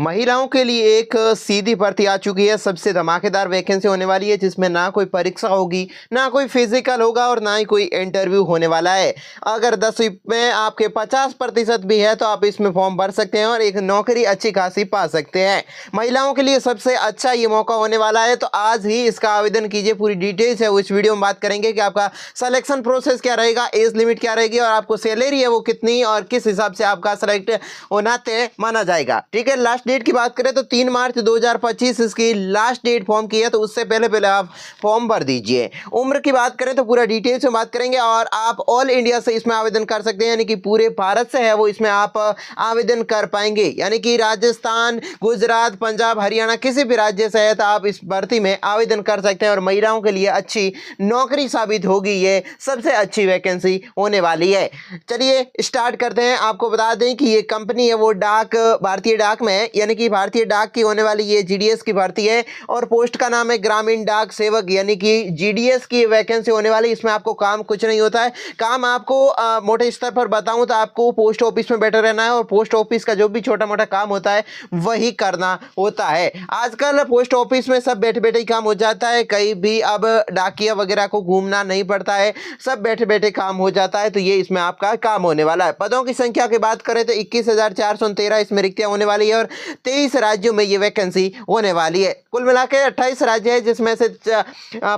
महिलाओं के लिए एक सीधी भर्ती आ चुकी है। सबसे धमाकेदार वैकेंसी होने वाली है, जिसमें ना कोई परीक्षा होगी, ना कोई फिजिकल होगा और ना ही कोई इंटरव्यू होने वाला है। अगर 10वीं में आपके 50% भी है तो आप इसमें फॉर्म भर सकते हैं और एक नौकरी अच्छी खासी पा सकते हैं। महिलाओं के लिए सबसे अच्छा ये मौका होने वाला है, तो आज ही इसका आवेदन कीजिए। पूरी डिटेल्स है वो इस वीडियो में बात करेंगे कि आपका सिलेक्शन प्रोसेस क्या रहेगा, एज लिमिट क्या रहेगी और आपको सैलरी है वो कितनी और किस हिसाब से आपका सेलेक्ट होना तय माना जाएगा। ठीक है, लास्ट डेट की बात करें तो 3 मार्च 2025 इसकी लास्ट डेट फॉर्म की है, तो उससे पहले पहले आप फॉर्म भर दीजिए। उम्र की बात करें तो पूरा डिटेल्स में बात करेंगे और आप ऑल इंडिया से इसमें आवेदन कर सकते हैं, यानी कि पूरे भारत से है वो इसमें आप आवेदन कर पाएंगे। यानी कि राजस्थान, गुजरात, पंजाब, हरियाणा किसी भी राज्य से है तो आप इस भर्ती में आवेदन कर सकते हैं और महिलाओं के लिए अच्छी नौकरी साबित होगी। ये सबसे अच्छी वैकेंसी होने वाली है। चलिए स्टार्ट करते हैं। आपको बता दें कि ये कंपनी है वो भारतीय डाक में है, यानी कि भारतीय डाक की होने वाली ये जीडीएस की भर्ती है और पोस्ट का नाम है ग्रामीण डाक सेवक, यानी कि जीडीएस की वैकेंसी होने वाली। इसमें आपको काम कुछ नहीं होता है। काम आपको मोटे स्तर पर बताऊं तो आपको पोस्ट ऑफिस में बैठे रहना है और पोस्ट ऑफिस का जो भी छोटा मोटा काम होता है वही करना होता है। आजकल पोस्ट ऑफिस में सब बैठे बैठे ही काम हो जाता है, कहीं भी अब डाकिया वगैरह को घूमना नहीं पड़ता है, सब बैठे बैठे काम हो जाता है। तो ये इसमें आपका काम होने वाला है। पदों की संख्या की बात करें तो 21,413 इसमें रिक्तियां होने वाली है और 23 राज्यों में ये वैकेंसी होने वाली है। कुल मिलाकर 28 राज्य है, जिसमें से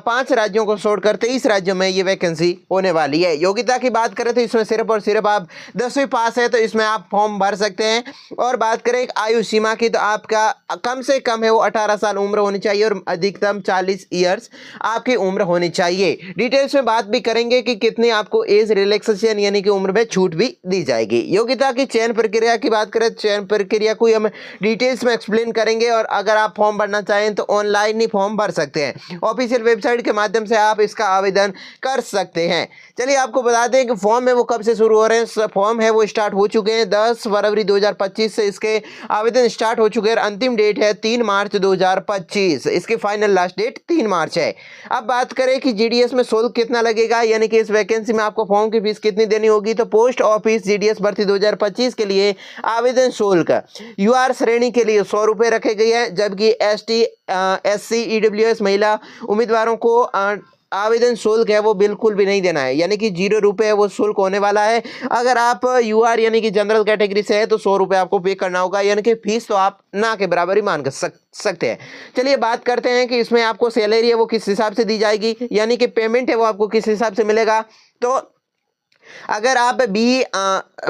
5 राज्यों को छोड़कर 23 राज्यों में ये वैकेंसी होने वाली है। योग्यता की बात करें तो इसमें सिर्फ और सिर्फ आप 10वीं पास है तो इसमें आप फॉर्म भर सकते हैं। और बात करें आयु सीमा की तो आपका कम से कम है वो 18 साल उम्र होनी चाहिए और अधिकतम 40 ईयर्स आपकी उम्र होनी चाहिए। डिटेल्स में बात भी करेंगे कि कितनी आपको एज रिलैक्सेशन यानी कि उम्र में छूट भी दी जाएगी। योग्यता की चयन प्रक्रिया की बात करें, चयन प्रक्रिया को हम डिटेल्स में एक्सप्लेन करेंगे और अगर आप फॉर्म भरना चाहें तो ऑनलाइन ही फॉर्म भर सकते हैं। ऑफिशियल वेबसाइट के माध्यम से आप इसका आवेदन कर सकते हैं। चलिए आपको बता दें कि फॉर्म है वो कब से शुरू हो रहे हैं। फॉर्म है वो स्टार्ट हो चुके हैं 10 फरवरी 2025 से इसके आवेदन स्टार्ट हो चुके हैं। अंतिम डेट है 3 मार्च 2025, इसकी फाइनल लास्ट डेट 3 मार्च है। अब बात करें कि जीडीएस में शुल्क कितना लगेगा, यानी कि इस वैकेंसी में आपको फॉर्म की फीस कितनी देनी होगी। तो पोस्ट ऑफिस जीडीएस भर्ती 2025 के लिए आवेदन शुल्क यूआर श्रेणी के लिए 100 रुपये रखे गए हैं, जबकि एसटी, एससी, ईडब्ल्यूएस महिला उम्मीदवारों को आवेदन शुल्क है वो बिल्कुल भी नहीं देना है, यानी कि 0 रुपये वो शुल्क होने वाला है। अगर आप यूआर यानी कि जनरल कैटेगरी से है तो 100 रुपये आपको पे करना होगा, यानी कि फीस तो आप ना के बराबर ही मान सकते हैं। चलिए बात करते हैं कि इसमें आपको सैलरी है वो किस हिसाब से दी जाएगी, यानी कि पेमेंट है वो आपको किस हिसाब से मिलेगा। तो अगर आप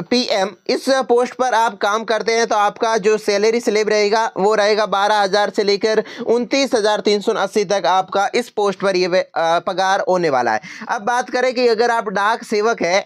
पीएम इस पोस्ट पर आप काम करते हैं तो आपका जो सैलरी स्लेब रहेगा वो रहेगा 12,000 से लेकर 29,380 तक आपका इस पोस्ट पर ये पगार होने वाला है। अब बात करें कि अगर आप डाक सेवक है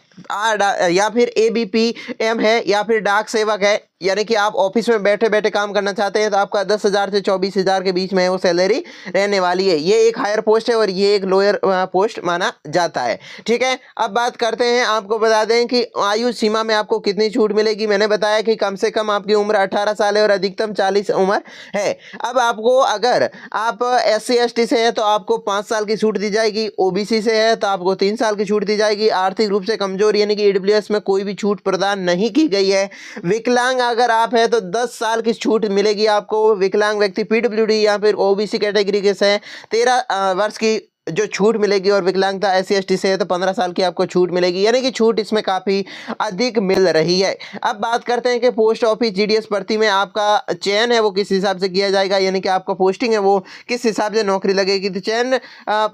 या फिर एबीपीएम है या फिर डाक सेवक है, यानी कि आप ऑफिस में बैठे बैठे काम करना चाहते हैं तो आपका 10,000 से 24,000 के बीच में वो सैलरी रहने वाली है। ये एक हायर पोस्ट है और ये एक लोअर पोस्ट माना जाता है। ठीक है, अब बात करते हैं, आपको बता दें कि आयु सीमा में आपको कितनी छूट मिलेगी। मैंने बताया कि कम से कम आपकी उम्र 18 साल है और अधिकतम 40 उम्र है। अब आपको अगर आप SC ST से है तो आपको 5 साल की छूट दी जाएगी, OBC से है तो आपको 3 साल की छूट दी जाएगी, आर्थिक रूप से कमजोर यानी कि ईडब्ल्यूएस में कोई भी छूट प्रदान नहीं की गई है। विकलांग अगर आप है तो 10 साल की छूट मिलेगी आपको। विकलांग व्यक्ति पीडब्ल्यूडी या फिर ओबीसी कैटेगरी के से 13 वर्ष की जो छूट मिलेगी और विकलांगता SC ST से है तो 15 साल की आपको छूट मिलेगी, यानी कि छूट इसमें काफ़ी अधिक मिल रही है। अब बात करते हैं कि पोस्ट ऑफिस जीडीएस भर्ती में आपका चयन है वो किस हिसाब से किया जाएगा, यानी कि आपका पोस्टिंग है वो किस हिसाब से नौकरी लगेगी। तो चयन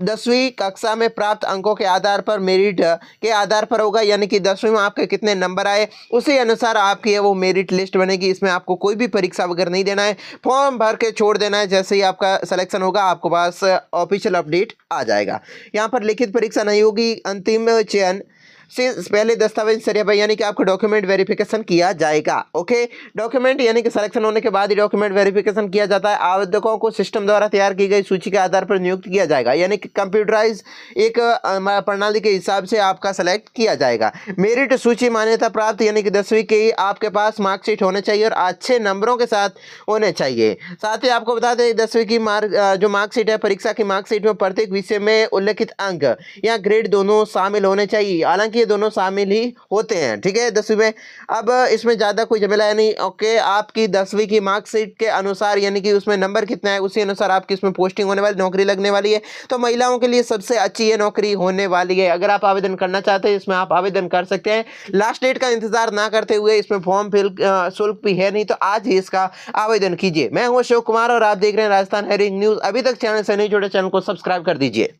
10वीं कक्षा में प्राप्त अंकों के आधार पर, मेरिट के आधार पर होगा, यानी कि 10वीं में आपके कितने नंबर आए उसी अनुसार आपकी है वो मेरिट लिस्ट बनेगी। इसमें आपको कोई भी परीक्षा वगैरह नहीं देना है, फॉर्म भर के छोड़ देना है। जैसे ही आपका सिलेक्शन होगा आपको पास ऑफिशियल अपडेट आ जाएगा। यहाँ पर लिखित परीक्षा नहीं होगी। अंतिम चयन से पहले दस्तावेज सरिया यानी कि आपको डॉक्यूमेंट वेरिफिकेशन किया जाएगा। ओके, डॉक्यूमेंट यानी कि सिलेक्शन होने के बाद ही डॉक्यूमेंट वेरिफिकेशन किया जाता है। आवेदकों को सिस्टम द्वारा तैयार की गई सूची के आधार पर नियुक्त किया जाएगा, यानी कि कंप्यूटराइज एक प्रणाली के हिसाब से आपका सेलेक्ट किया जाएगा। मेरिट सूची मान्यता प्राप्त यानी कि 10वीं की आपके पास मार्कशीट होने चाहिए और अच्छे नंबरों के साथ होने चाहिए। साथ ही आपको बता दें 10वीं की जो मार्कशीट है, परीक्षा की मार्कशीट में प्रत्येक विषय में उल्लेखित अंक या ग्रेड दोनों शामिल होने चाहिए। हालांकि ये दोनों शामिल ही होते हैं, ठीक है, 10वीं में। अब इसमें ज़्यादा कोई झमेला है नहीं। ओके, आपकी 10वीं की मार्कशीट के अनुसार, यानी कि उसमें नंबर कितना है उसी अनुसार आपकी इसमें पोस्टिंग होने वाली, नौकरी लगने वाली है। तो महिलाओं के लिए सबसे अच्छी ये नौकरी होने वाली है। अगर आप आवेदन करना चाहते हैं इसमें आप आवेदन कर सकते हैं। लास्ट डेट का इंतजार ना करते हुए, इसमें फॉर्म फिल शुल्क भी है नहीं, तो आज ही इसका आवेदन कीजिए। मैं हूं अशोक कुमार और आप देख रहे हैं राजस्थान हेरिंग न्यूज। अभी तक चैनल से नहीं जुड़े, चैनल को सब्सक्राइब कर दीजिए।